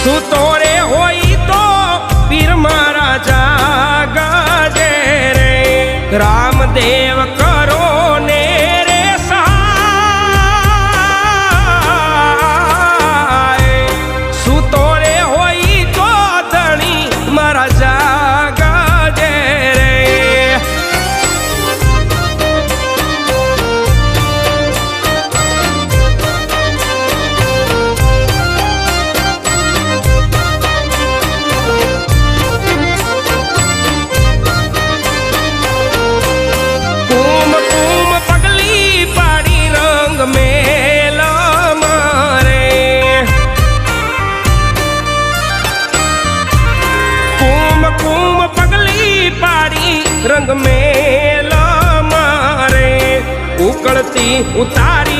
સૂતો રે હોય તો પીર મારા જાગજે રે રામદેવ કરો ને રે સહાય સૂતો રે હોય તો ધણી મારા જાગજે રે रंग मेला मारे उकड़ती उतारी